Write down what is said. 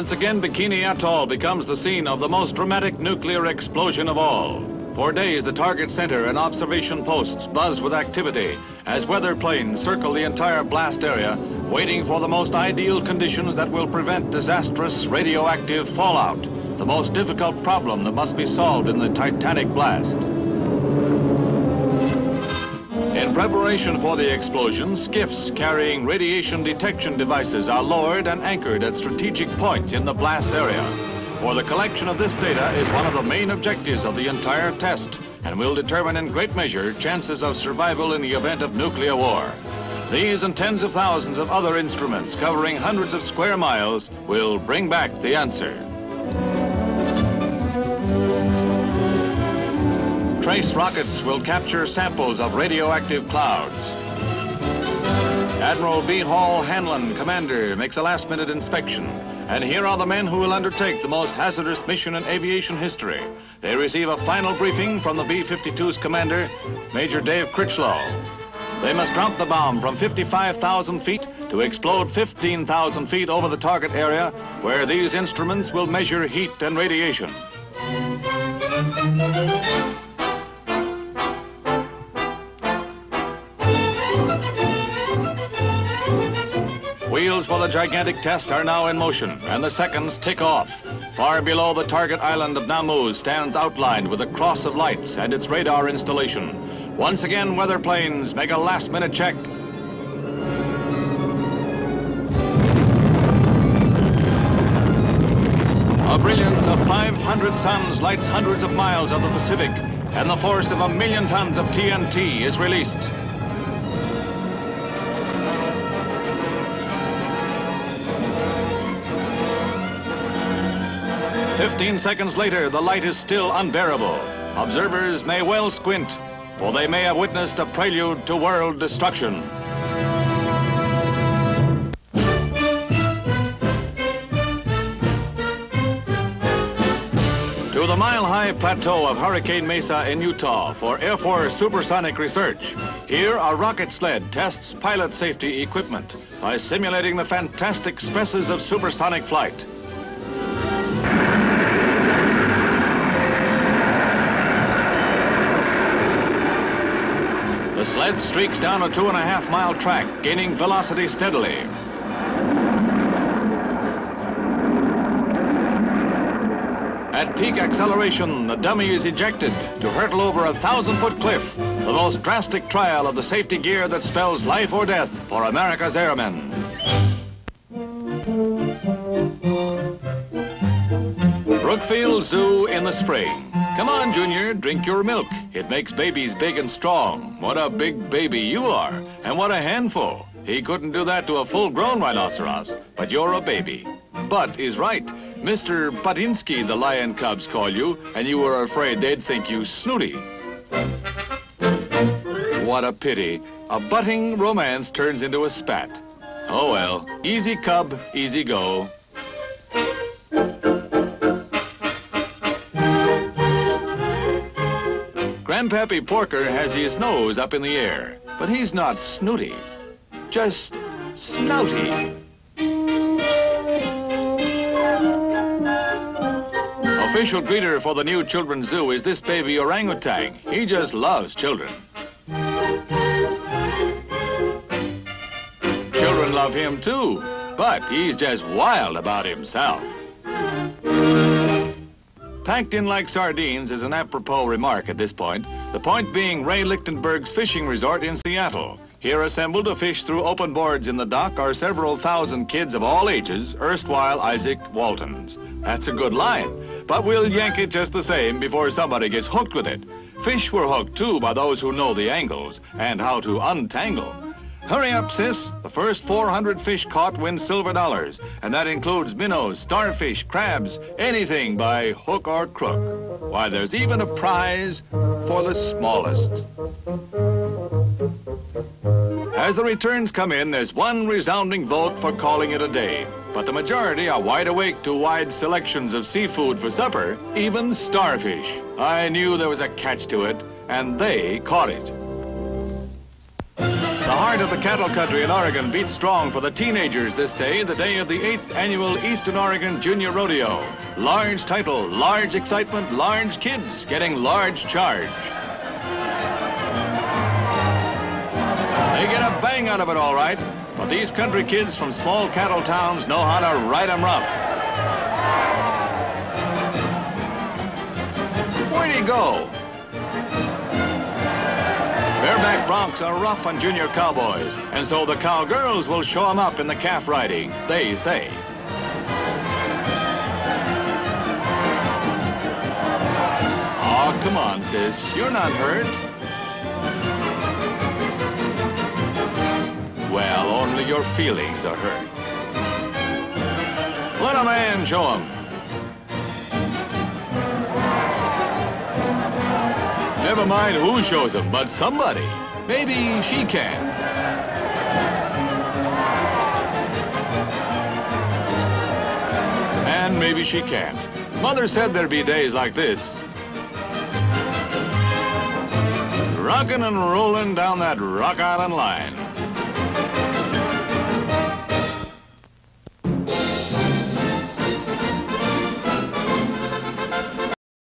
Once again, Bikini Atoll becomes the scene of the most dramatic nuclear explosion of all. For days, the target center and observation posts buzz with activity as weather planes circle the entire blast area, waiting for the most ideal conditions that will prevent disastrous radioactive fallout, the most difficult problem that must be solved in the Titanic blast. In preparation for the explosion, skiffs carrying radiation detection devices are lowered and anchored at strategic points in the blast area. For the collection of this data is one of the main objectives of the entire test and will determine in great measure chances of survival in the event of nuclear war. These and tens of thousands of other instruments covering hundreds of square miles will bring back the answer. Trace rockets will capture samples of radioactive clouds. Admiral B. Hall Hanlon, commander, makes a last-minute inspection. And here are the men who will undertake the most hazardous mission in aviation history. They receive a final briefing from the B-52's commander, Major Dave Critchlow. They must drop the bomb from 55,000 feet to explode 15,000 feet over the target area, where these instruments will measure heat and radiation. Wheels for the gigantic test are now in motion, and the seconds tick off. Far below the target island of Namu stands outlined with a cross of lights and its radar installation. Once again, weather planes make a last-minute check. A brilliance of 500 suns lights hundreds of miles of the Pacific, and the force of 1 million tons of TNT is released. 15 seconds later, the light is still unbearable. Observers may well squint, for they may have witnessed a prelude to world destruction. To the mile-high plateau of Hurricane Mesa in Utah for Air Force supersonic research. Here, a rocket sled tests pilot safety equipment by simulating the fantastic stresses of supersonic flight. The sled streaks down a 2.5-mile track, gaining velocity steadily. At peak acceleration, the dummy is ejected to hurtle over a 1,000-foot cliff, the most drastic trial of the safety gear that spells life or death for America's airmen. Brookfield Zoo in the spring. Come on, Junior, drink your milk. It makes babies big and strong. What a big baby you are, and what a handful. He couldn't do that to a full-grown rhinoceros, but you're a baby. Butt is right. Mr. Buttinsky, the lion cubs call you, and you were afraid they'd think you snooty. What a pity. A butting romance turns into a spat. Oh well, easy cub, easy go. Grandpappy Porker has his nose up in the air, but he's not snooty, just snouty. Official greeter for the new children's zoo is this baby orangutan. He just loves children. Children love him too, but he's just wild about himself. Packed in like sardines is an apropos remark at this point. The point being Ray Lichtenberg's fishing resort in Seattle. Here assembled to fish through open boards in the dock are several thousand kids of all ages, erstwhile Isaac Waltons. That's a good line, but we'll yank it just the same before somebody gets hooked with it. Fish were hooked too by those who know the angles and how to untangle. Hurry up, sis. The first 400 fish caught win silver dollars, and that includes minnows, starfish, crabs, anything by hook or crook. Why, there's even a prize for the smallest. As the returns come in, there's one resounding vote for calling it a day. But the majority are wide awake to wide selections of seafood for supper, even starfish. I knew there was a catch to it, and they caught it. The heart of the cattle country in Oregon beats strong for the teenagers this day, the day of the 8th annual Eastern Oregon Junior Rodeo. Large title, large excitement, large kids getting large charge. They get a bang out of it all right, but these country kids from small cattle towns know how to ride 'em rough. Where'd he go? Bareback broncs are rough on junior cowboys, and so the cowgirls will show 'em up in the calf riding, they say. Oh, come on, sis. You're not hurt. Well, only your feelings are hurt. Let a man show 'em. Never mind who shows him, but somebody. Maybe she can. And maybe she can't. Mother said there'd be days like this. Rockin' and rollin' down that Rock Island line.